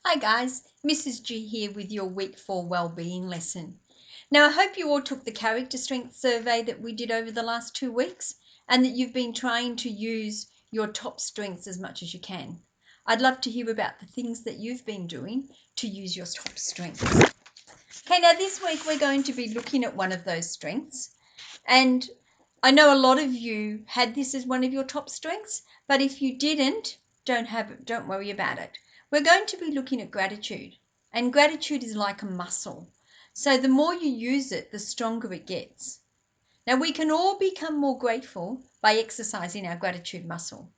Hi guys, Mrs. G here with your week 4 wellbeing lesson. Now I hope you all took the character strength survey that we did over the last 2 weeks and that you've been trying to use your top strengths as much as you can. I'd love to hear about the things that you've been doing to use your top strengths. Okay, now this week we're going to be looking at one of those strengths, and I know a lot of you had this as one of your top strengths, but if you didn't, don't worry about it. We're going to be looking at gratitude, and gratitude is like a muscle. So the more you use it, the stronger it gets. Now we can all become more grateful by exercising our gratitude muscle.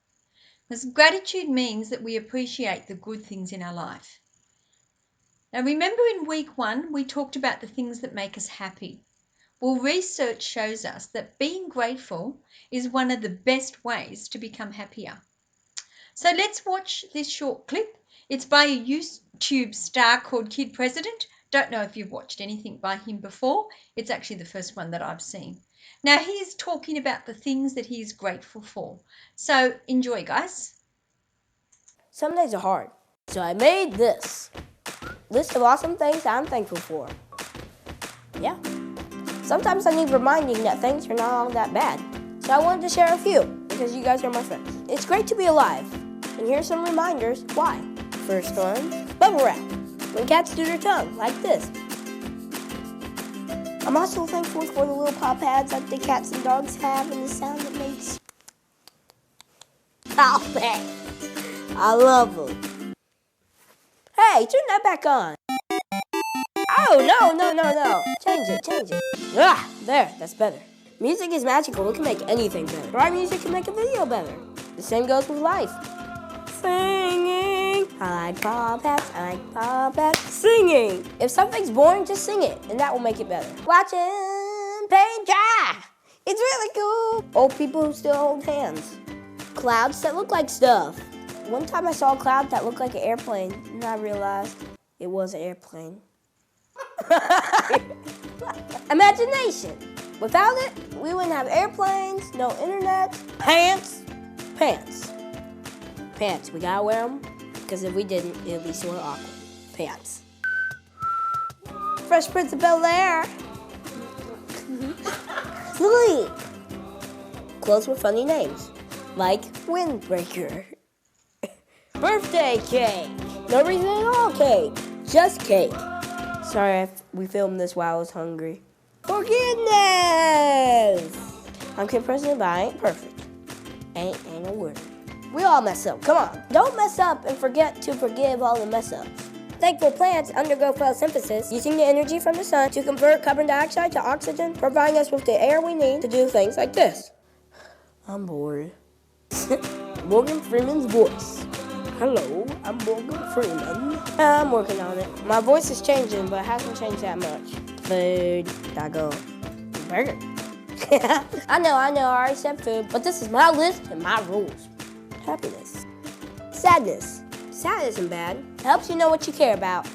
Because gratitude means that we appreciate the good things in our life. Now remember in week 1, we talked about the things that make us happy. Well, research shows us that being grateful is one of the best ways to become happier. So let's watch this short clip. It's by a YouTube star called Kid President. Don't know if you've watched anything by him before. It's actually the first one that I've seen. Now he's talking about the things that he is grateful for. So enjoy, guys. Some days are hard, so I made this list of awesome things I'm thankful for. Yeah. Sometimes I need reminding that things are not all that bad. So I wanted to share a few because you guys are my friends. It's great to be alive. And here's some reminders why. First one, bubble wrap. When cats do their tongue, like this. I'm also thankful for the little paw pads that the cats and dogs have and the sound it makes. Oh, thanks. I love them. Hey, turn that back on. Oh, no. Change it. Ah, there, that's better. Music is magical. It can make anything better. Right music can make a video better. The same goes with life. Singing. I like paw pats. Singing. If something's boring, just sing it, and that will make it better. Watching paint dry. It's really cool. Old people who still hold hands. Clouds that look like stuff. One time I saw a cloud that looked like an airplane, and I realized it was an airplane. Imagination. Without it, we wouldn't have airplanes, no internet, pants. We gotta wear them, because if we didn't, it would be sort of awkward. Pants. Fresh Prince of Bel-Air. Sleep. Clothes with funny names, like Windbreaker. Birthday cake. No reason at all cake, just cake. Sorry, we filmed this while I was hungry. Forgiveness! I'm Kid President, but I ain't perfect. Ain't a word. We all mess up, come on. Don't mess up and forget to forgive all the mess ups. Thankful plants undergo photosynthesis, using the energy from the sun to convert carbon dioxide to oxygen, providing us with the air we need to do things like this. I'm bored. Morgan Freeman's voice. Hello, I'm Morgan Freeman. I'm working on it. My voice is changing, but it hasn't changed that much. Food, taco, burger. I know, I already said food, but this is my list and my rules. Happiness. Sadness. Sad isn't bad. It helps you know what you care about.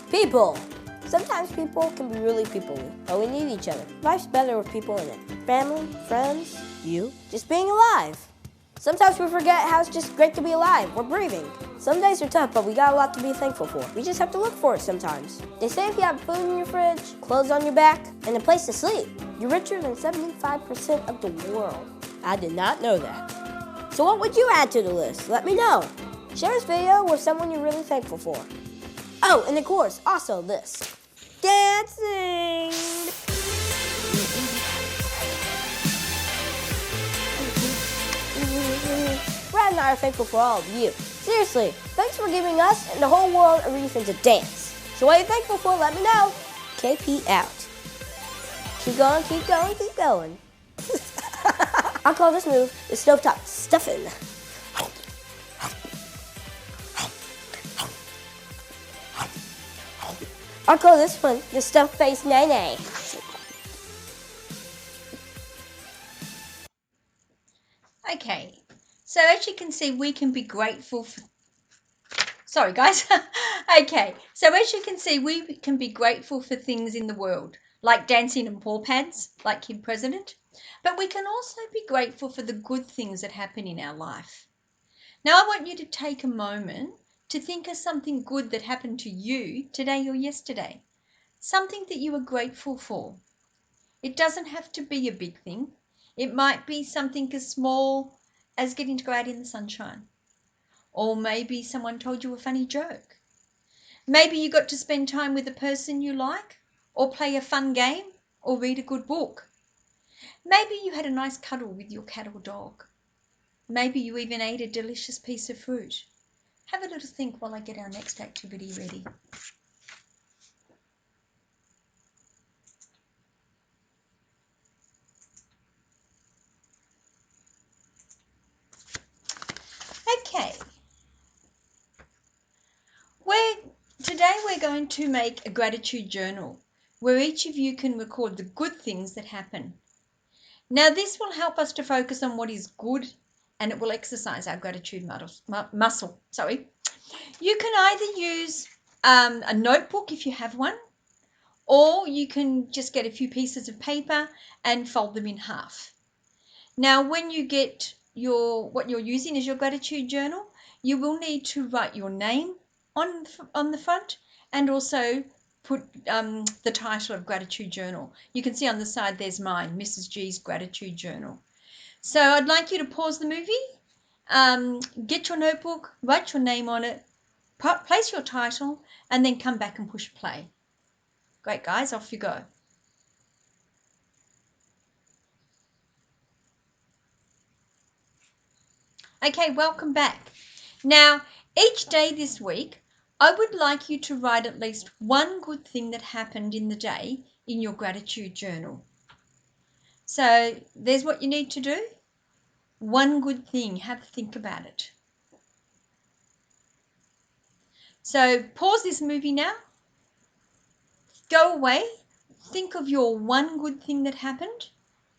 People. Sometimes people can be really people-y, but we need each other. Life's better with people in it. Family, friends, you. Just being alive. Sometimes we forget how it's just great to be alive. We're breathing. Some days are tough, but we got a lot to be thankful for. We just have to look for it sometimes. They say if you have food in your fridge, clothes on your back, and a place to sleep, you're richer than 75% of the world. I did not know that. So what would you add to the list? Let me know. Share this video with someone you're really thankful for. Oh, and of course, also this. Dancing! Brad and I are thankful for all of you. Seriously, thanks for giving us and the whole world a reason to dance. So what are you thankful for? Let me know. KP out. Keep going. I call this move the stovetop stuffing. I call this one the stuffed face nay-nay. Okay, so as you can see, we can be grateful for... Sorry, guys. Okay, so as you can see, we can be grateful for things in the world, like dancing and paw pads, like Kid President. But we can also be grateful for the good things that happen in our life. Now, I want you to take a moment to think of something good that happened to you today or yesterday, something that you are grateful for. It doesn't have to be a big thing. It might be something as small as getting to go out in the sunshine. Or maybe someone told you a funny joke. Maybe you got to spend time with a person you like, or play a fun game, or read a good book. Maybe you had a nice cuddle with your cat or dog. Maybe you even ate a delicious piece of fruit. Have a little think while I get our next activity ready. Okay. Today we're going to make a gratitude journal where each of you can record the good things that happen. Now this will help us to focus on what is good, and it will exercise our gratitude muscle. You can either use a notebook if you have one, or you can just get a few pieces of paper and fold them in half. Now when you get what you're using as your gratitude journal, you will need to write your name on the front, and also put the title of gratitude journal. You can see on the side there's mine, Mrs. G's gratitude journal. So I'd like you to pause the movie, get your notebook, write your name on it, place your title, and then come back and push play. Great, guys, off you go. Okay, welcome back. Now, each day this week, I would like you to write at least one good thing that happened in the day in your gratitude journal. So there's what you need to do. One good thing. Have a think about it. So pause this movie now. Go away. Think of your one good thing that happened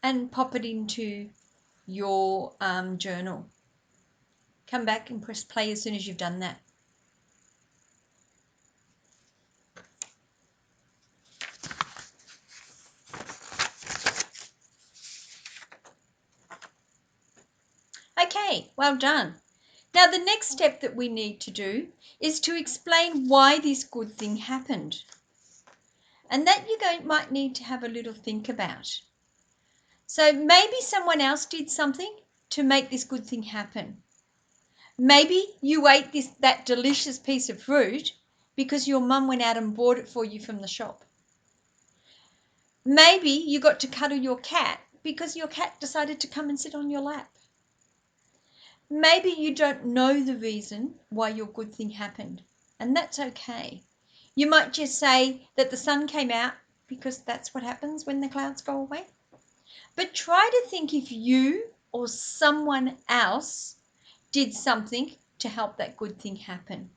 and pop it into your journal. Come back and press play as soon as you've done that. Okay, well done. Now the next step that we need to do is to explain why this good thing happened. And that might need to have a little think about. So maybe someone else did something to make this good thing happen. Maybe you ate that delicious piece of fruit because your mum went out and bought it for you from the shop. Maybe you got to cuddle your cat because your cat decided to come and sit on your lap. Maybe you don't know the reason why your good thing happened, and that's okay. You might just say that the sun came out because that's what happens when the clouds go away. But try to think if you or someone else did something to help that good thing happen.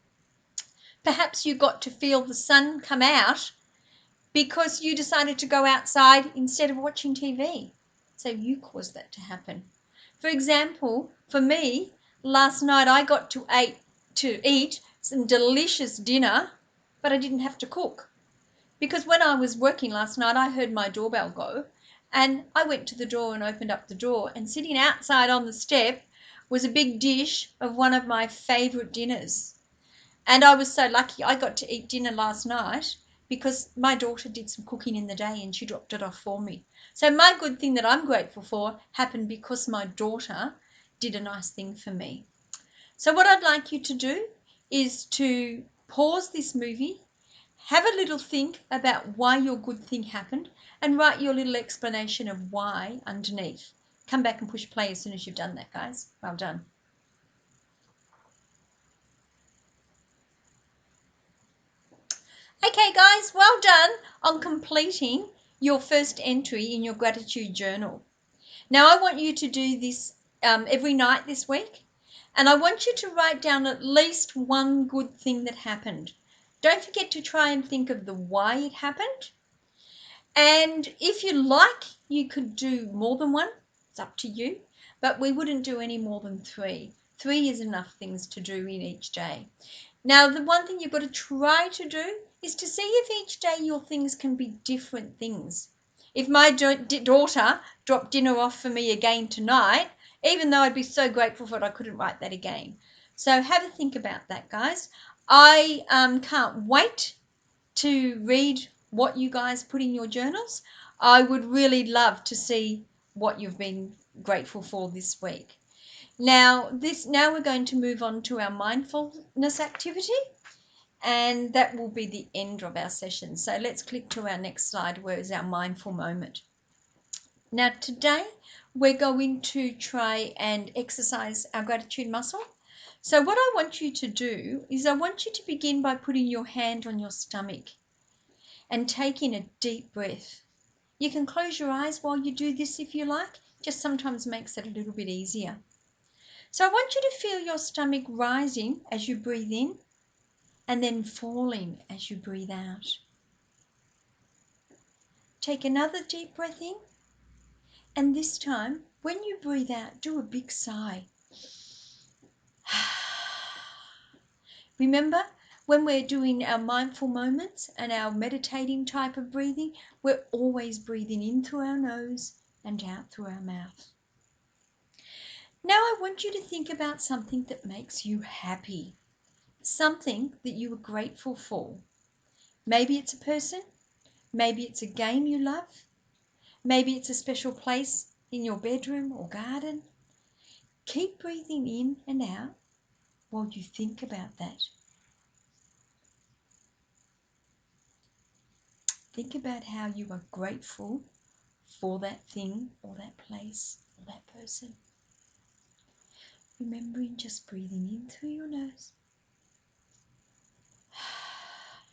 Perhaps you got to feel the sun come out because you decided to go outside instead of watching TV. So you caused that to happen. For example, for me, last night I got to eat some delicious dinner, but I didn't have to cook. Because when I was working last night, I heard my doorbell go, and I went to the door and opened up the door, and sitting outside on the step was a big dish of one of my favourite dinners. And I was so lucky I got to eat dinner last night because my daughter did some cooking in the day and she dropped it off for me. So my good thing that I'm grateful for happened because my daughter did a nice thing for me. So what I'd like you to do is to pause this movie, have a little think about why your good thing happened, and write your little explanation of why underneath. Come back and push play as soon as you've done that, guys. Well done. Okay, guys, well done on completing your first entry in your gratitude journal. Now, I want you to do this every night this week, and I want you to write down at least one good thing that happened. Don't forget to try and think of the why it happened. And if you like, you could do more than one. It's up to you, but we wouldn't do any more than 3. 3 is enough things to do in each day. Now, the one thing you've got to try to do is to see if each day your things can be different things. If my daughter dropped dinner off for me again tonight, even though I'd be so grateful for it, I couldn't write that again. So have a think about that, guys. I can't wait to read what you guys put in your journals. I would really love to see what you've been grateful for this week. Now we're going to move on to our mindfulness activity, and that will be the end of our session. So let's click to our next slide, where is our mindful moment. Now today we're going to try and exercise our gratitude muscle. So what I want you to do is I want you to begin by putting your hand on your stomach and take in a deep breath. You can close your eyes while you do this if you like, just sometimes makes it a little bit easier. So I want you to feel your stomach rising as you breathe in and then falling as you breathe out. Take another deep breath in, and this time when you breathe out, do a big sigh. Remember, when we're doing our mindful moments and our meditating type of breathing, we're always breathing in through our nose and out through our mouth. Now I want you to think about something that makes you happy, something that you are grateful for. Maybe it's a person, maybe it's a game you love, maybe it's a special place in your bedroom or garden. Keep breathing in and out while you think about that. Think about how you are grateful for that thing or that place or that person. Remembering just breathing in through your nose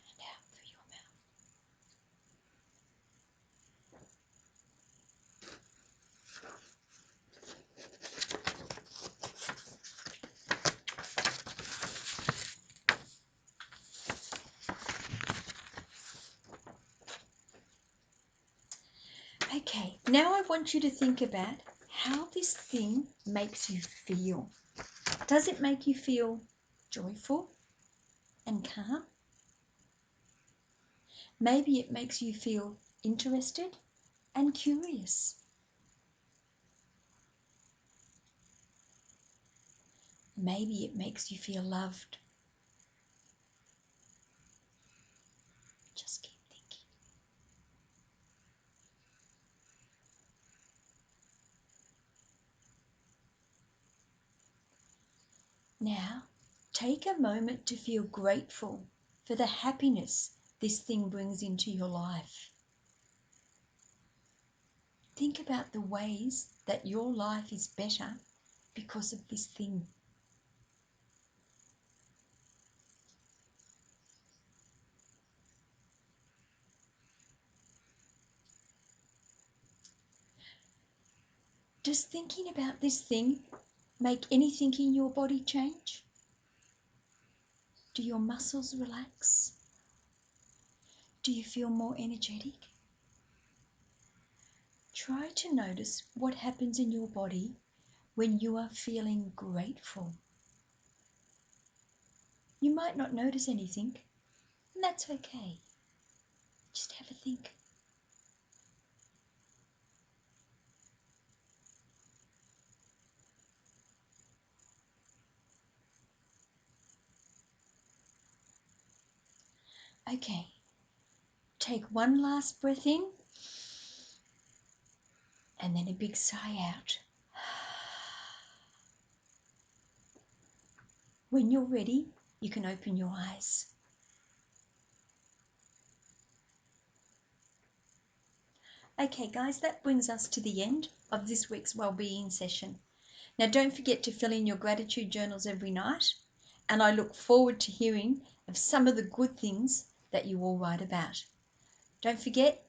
and out through your mouth. Okay, now I want you to think about how this thing makes you feel. Does it make you feel joyful and calm? Maybe it makes you feel interested and curious. Maybe it makes you feel loved. Just keep thinking. Now, take a moment to feel grateful for the happiness this thing brings into your life. Think about the ways that your life is better because of this thing. Does thinking about this thing make anything in your body change? Do your muscles relax? Do you feel more energetic? Try to notice what happens in your body when you are feeling grateful. You might not notice anything, and that's okay. Just have a think. Okay, take one last breath in and then a big sigh out. When you're ready, you can open your eyes. Okay guys, that brings us to the end of this week's Wellbeing session. Now don't forget to fill in your gratitude journals every night, and I look forward to hearing of some of the good things that you all write about. Don't forget,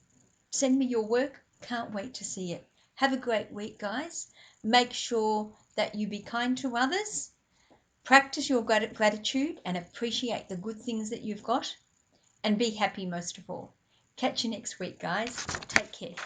send me your work. Can't wait to see it. Have a great week, guys. Make sure that you be kind to others. Practice your gratitude and appreciate the good things that you've got. And be happy most of all. Catch you next week, guys. Take care.